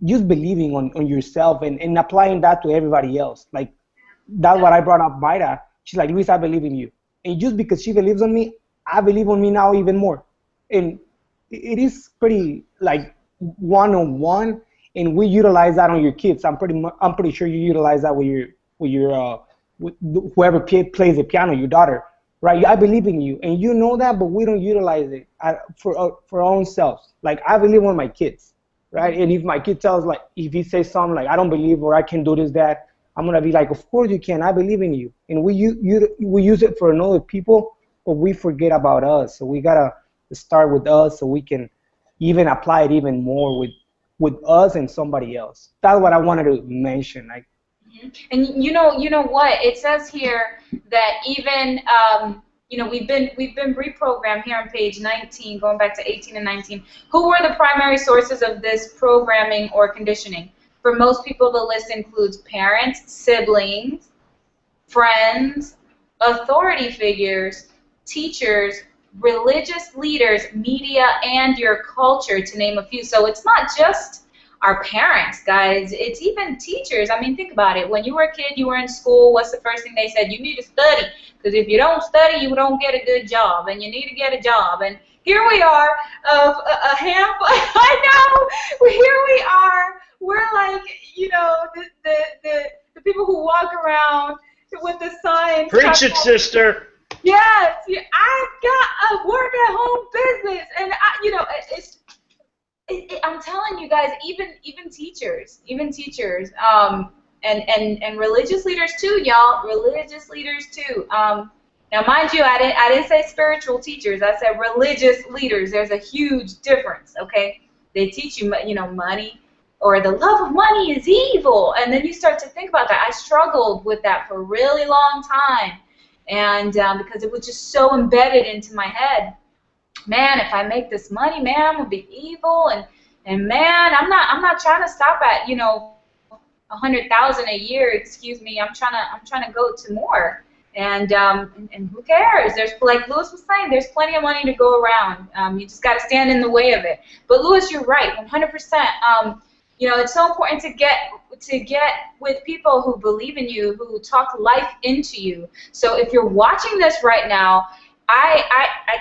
just believing on yourself and applying that to everybody else. Like, that's what I brought up Mayra. She's like, Luis, I believe in you. And just because she believes on me, I believe on me now even more. And it is pretty, like, one-on-one, and we utilize that on your kids. I'm pretty sure you utilize that with whoever plays the piano, your daughter, right? I believe in you, and you know that, but we don't utilize it for our own selves. Like, I believe on my kids, right? And if my kid tells, like, if he says something like, I don't believe, or I can do this, that, I'm gonna be like, of course you can. I believe in you. And we use it for other people, but we forget about us. So we gotta start with us, so we can even apply it even more with us and somebody else. That's what I wanted to mention. Like, and you know what it says here, that even we've been reprogrammed here on page 19, going back to 18 and 19. Who were the primary sources of this programming or conditioning? For most people, the list includes parents, siblings, friends, authority figures, teachers, religious leaders, media, and your culture, to name a few. So it's not just our parents, guys. It's even teachers. I mean, think about it. When you were a kid, you were in school, what's the first thing they said? You need to study, because if you don't study, you don't get a good job, and you need to get a job. And here we are, of a handful. I know. Here we are. We're like, the people who walk around with the sign. Preach it, sister. Yes, I've got a work-at-home business, and I'm telling you guys, even teachers, and religious leaders too, y'all. Religious leaders too. Now, mind you, I didn't say spiritual teachers. I said religious leaders. There's a huge difference. Okay, they teach you, money, or the love of money is evil, and then you start to think about that. I struggled with that for a really long time, and because it was just so embedded into my head. Man, if I make this money, man, I'm gonna be evil, and man, I'm not trying to stop at 100,000 a year. Excuse me, I'm trying to go to more. And who cares? There's, like Louis was saying, there's plenty of money to go around. You just got to stand in the way of it. But Louis, you're right, 100%. It's so important to get with people who believe in you, who talk life into you. So if you're watching this right now, I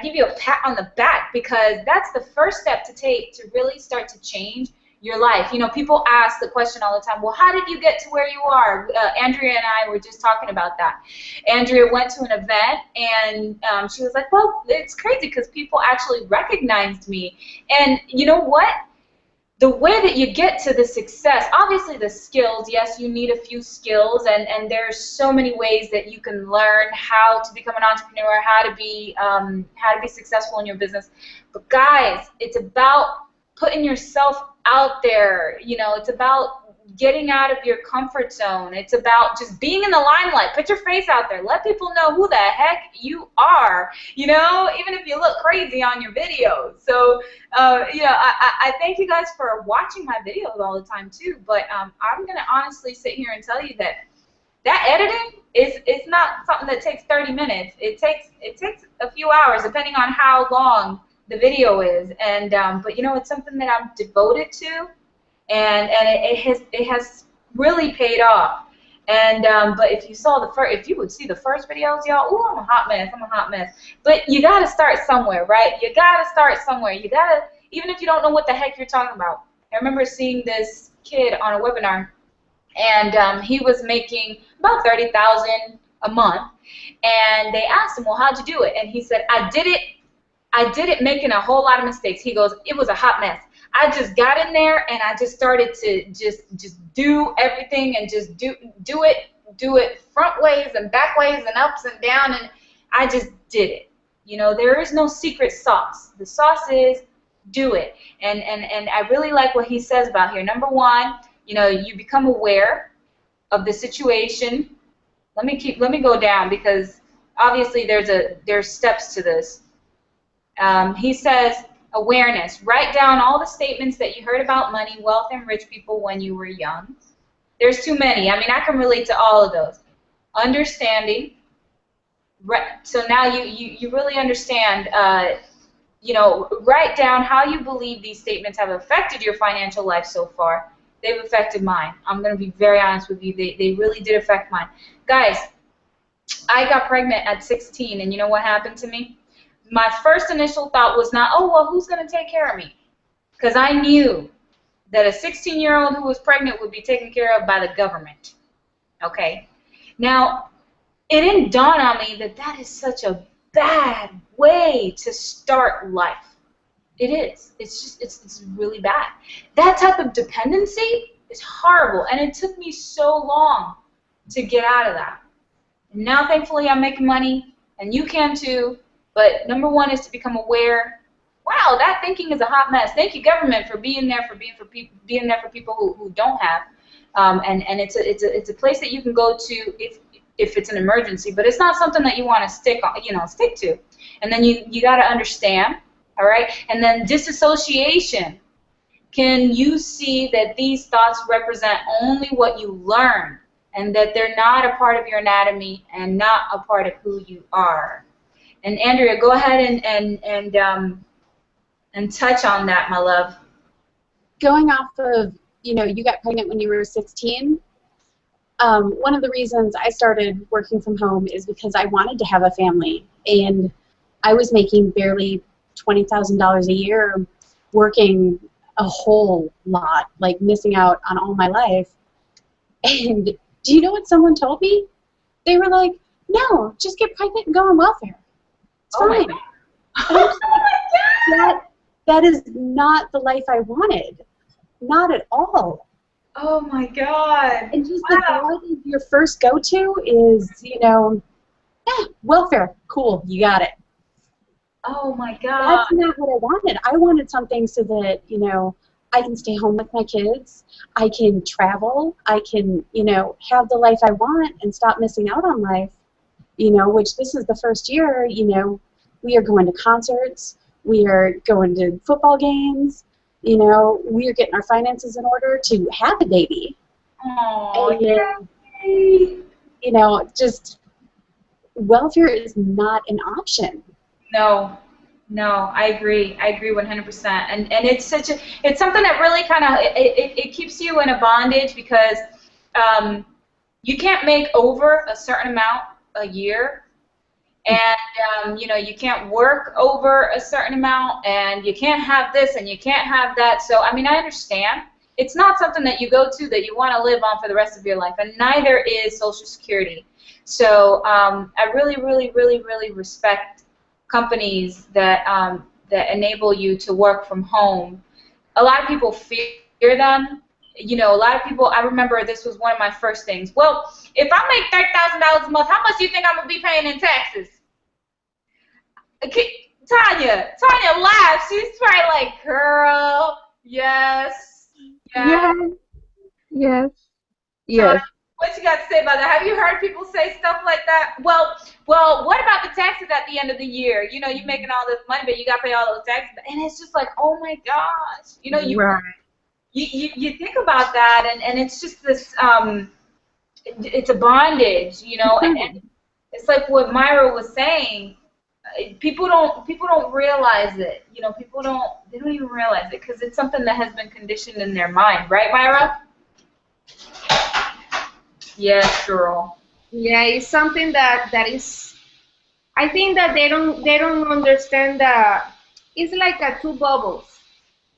give you a pat on the back, because that's the first step to take to really start to change your life. People ask the question all the time, well, how did you get to where you are? Andrea and I were just talking about that. Andrea went to an event, and she was like, well, it's crazy because people actually recognized me. And you know what? the way that you get to the success, obviously the skills, yes, you need a few skills, and there's so many ways that you can learn how to become an entrepreneur, how to be successful in your business. But guys, it's about putting yourself out there. You know, it's about getting out of your comfort zone. It's about just being in the limelight. Put your face out there. Let people know who the heck you are, you know, even if you look crazy on your videos. So, you know, I thank you guys for watching my videos all the time too, but I'm going to honestly sit here and tell you that editing is not something that takes 30 minutes. It takes a few hours depending on how long the video is, and but you know, it's something that I'm devoted to. And it has really paid off. And but if you would see the first videos, y'all, ooh, I'm a hot mess. But you gotta start somewhere, right? You gotta start somewhere. You gotta, even if you don't know what the heck you're talking about. I remember seeing this kid on a webinar, and he was making about $30,000 a month. And they asked him, well, how'd you do it? And he said, I did it making a whole lot of mistakes. He goes, it was a hot mess. I just got in there and I just started to just do everything and just do it front ways and back ways and ups and down, and I just did it. You know, there is no secret sauce. The sauce is do it. And I really like what he says about here. Number one, you know, you become aware of the situation. Let me go down, because obviously there's steps to this. He says, awareness. Write down all the statements that you heard about money, wealth, and rich people when you were young. There's too many. I mean, I can relate to all of those. Understanding. So now you really understand, you know, write down how you believe these statements have affected your financial life so far. They've affected mine. I'm going to be very honest with you. They really did affect mine. Guys, I got pregnant at 16, and you know what happened to me? My first initial thought was not, oh, well, who's going to take care of me? Because I knew that a 16-year-old who was pregnant would be taken care of by the government. Okay? Now, it didn't dawn on me that that is such a bad way to start life. It is. It's really bad. That type of dependency is horrible, and it took me so long to get out of that. And now, thankfully, I'm making money, and you can too. But number one is to become aware. Wow, that thinking is a hot mess. Thank you, government, for being there for people who don't have. And it's a place that you can go to if it's an emergency. But it's not something that you want to stick to. And then you got to understand. All right. And then disassociation. Can you see that these thoughts represent only what you learn, and that they're not a part of your anatomy and not a part of who you are? And Andrea, go ahead and touch on that, my love. Going off of, you know, you got pregnant when you were 16. One of the reasons I started working from home is because I wanted to have a family, and I was making barely $20,000 a year, working a whole lot, like missing out on all my life. And do you know what someone told me? They were like, no, just get pregnant and go on welfare. It's fine. Oh my God. That is not the life I wanted. Not at all. Oh my God. And just the thought of your first go-to is, you know, welfare. Cool, you got it. Oh my God. That's not what I wanted. I wanted something so that, you know, I can stay home with my kids. I can travel. I can, you know, have the life I want and stop missing out on life. You know, which this is the first year, you know, we are going to concerts, we are going to football games, you know, we are getting our finances in order to have a baby. Oh, you know, just welfare is not an option. No, I agree 100%. And it's something that really kind of, it keeps you in a bondage, because you can't make over a certain amount a year, and you know, you can't work over a certain amount, and you can't have this and you can't have that. So I mean, I understand it's not something that you go to that you want to live on for the rest of your life, and neither is Social Security. So I really respect companies that that enable you to work from home, a lot of people fear them. You know, a lot of people, I remember this was one of my first things. Well, if I make $30,000 a month, how much do you think I'm going to be paying in taxes? Tanya laughs. She's probably like, girl, yes, yes. Yes, yes, Tanya, yes. what you got to say about that? Have you heard people say stuff like that? Well, what about the taxes at the end of the year? You know, you're making all this money, but you got to pay all those taxes. And it's just like, oh my gosh. You know, Right. you think about that, and it's just this, it's a bondage, you know, and it's like what Myra was saying. People don't realize it. You know, they don't even realize it because it's something that has been conditioned in their mind, right, Myra? Yes, girl. Yeah, it's something that is. I think that they don't understand that it's like a two bubbles.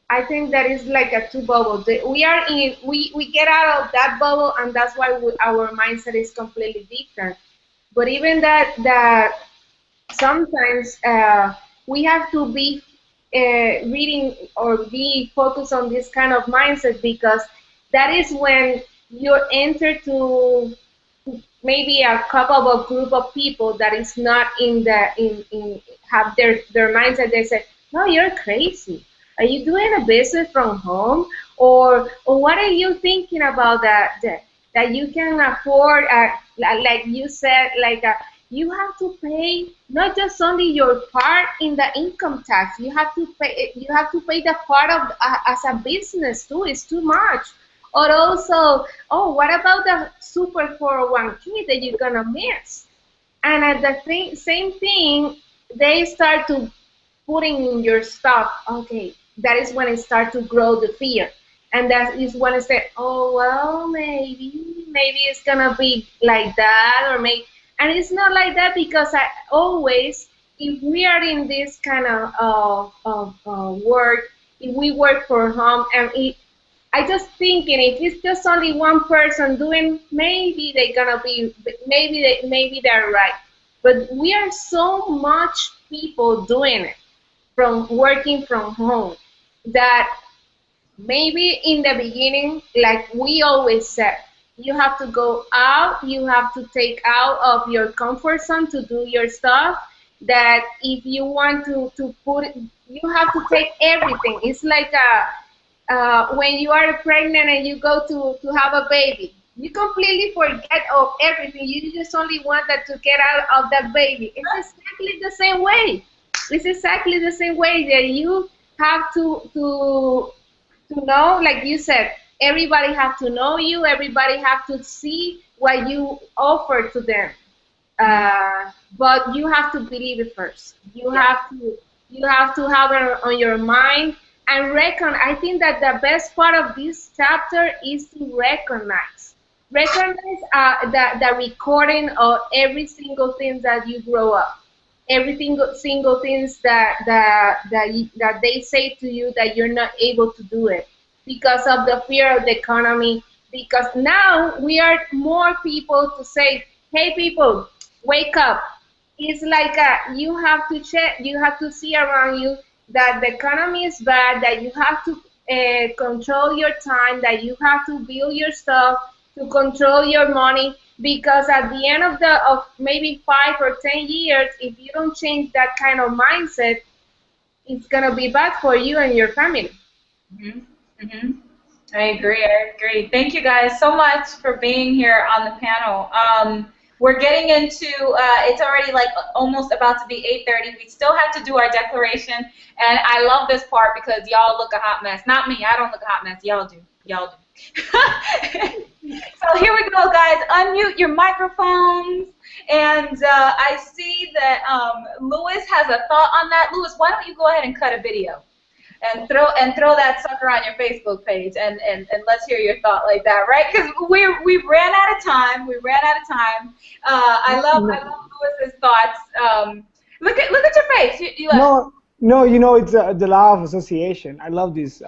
I think that is like a two bubble. We are in we get out of that bubble, and that's why our mindset is completely different. But even that sometimes we have to be reading or be focused on this kind of mindset because that is when you enter to maybe a couple of group of people that is not in have their mindset. They say, no, you're crazy. Are you doing a business from home, or what are you thinking about that you can afford? Like you said, like you have to pay not just only your part in the income tax. You have to pay the part of as a business too. It's too much. Or also, oh, what about the super 401k that you're gonna miss? And at the same thing, they start to putting in your stuff. Okay, that is when it start to grow the fear, and that is when it say, oh well, maybe it's gonna be like that, or maybe, and it's not like that because I always, if we are in this kind of work, if we work for home, and I just thinking if it's just only one person doing, maybe they're gonna be, maybe they're right. But we are so much people doing it from working from home that maybe in the beginning, like we always said, you have to go out, you have to take out of your comfort zone to do your stuff. That if you want to put, you have to take everything. It's like when you are pregnant and you go to have a baby, you completely forget of everything. You just only want that to get out of that baby. It's exactly the same way. It's exactly the same way that you have to know, like you said, everybody have to know you. Everybody have to see what you offer to them. But you have to believe it first. You have to have it on your mind and reckon. I think that the best part of this chapter is to recognize the recording of every single thing that you grow up, every single things that they say to you that you're not able to do it because of the fear of the economy. Because now we are more people to say, hey people, wake up. It's like you have to check, you have to see around you that the economy is bad, that you have to control your time, that you have to build your stuff, to control your money, because at the end of maybe 5 or 10 years, if you don't change that kind of mindset, it's gonna be bad for you and your family. Hmm. Hmm. I agree. Thank you guys so much for being here on the panel. We're getting into, it's already like almost about to be 8:30. We still have to do our declaration, and I love this part because y'all look a hot mess. Not me, I don't look a hot mess. Y'all do. So here we go, guys. Unmute your microphones. And I see that Louis has a thought on that. Louis, why don't you go ahead and cut a video and throw that sucker on your Facebook page, and let's hear your thought like that, right? Because we ran out of time. I love Louis's thoughts. Look at your face. No, you know, it's the law of association. I love this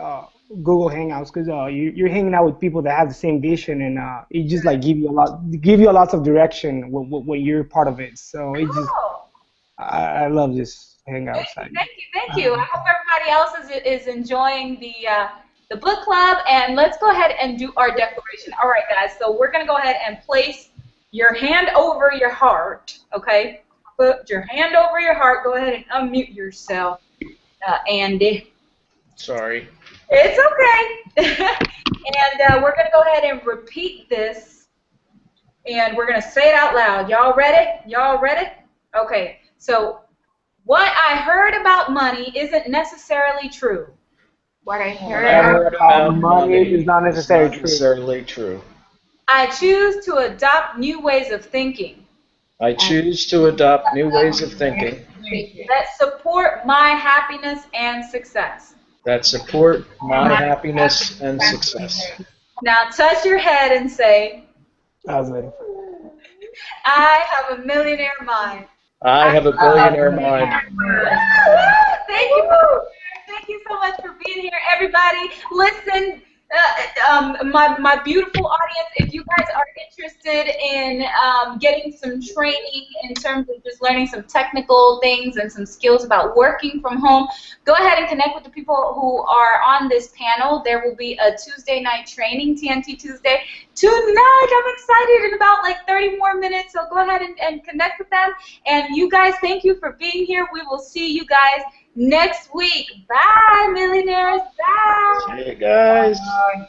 Google Hangouts because you're hanging out with people that have the same vision, and it just like give you a lot of direction when you're part of it. So it just I love this Hangouts. Thank you. I hope everybody everybody else is enjoying the book club, and let's go ahead and do our declaration. All right, guys. So we're gonna go ahead and place your hand over your heart. Okay. Put your hand over your heart. Go ahead and unmute yourself, Andy. Sorry. It's okay. And we're going to go ahead and repeat this. And we're going to say it out loud. Y'all ready? Y'all ready? Okay. So, what I heard about money isn't necessarily true. What I heard about money is not necessarily true. I choose to adopt new ways of thinking. I choose to adopt new ways of thinking that support my happiness and success. that support my happiness and success. Now touch your head and say, I was waiting. I have a millionaire mind. I have a billionaire mind. Thank you. Thank you so much for being here, everybody. Listen, my beautiful audience, if you guys are interested in getting some training in terms of just learning some technical things and some skills about working from home, go ahead and connect with the people who are on this panel. There will be a Tuesday night training, TNT Tuesday, tonight. I'm excited in about like 30 more minutes, so go ahead and connect with them. And you guys, thank you for being here. We will see you guys next week. Bye, millionaires. Bye. See you guys. Bye.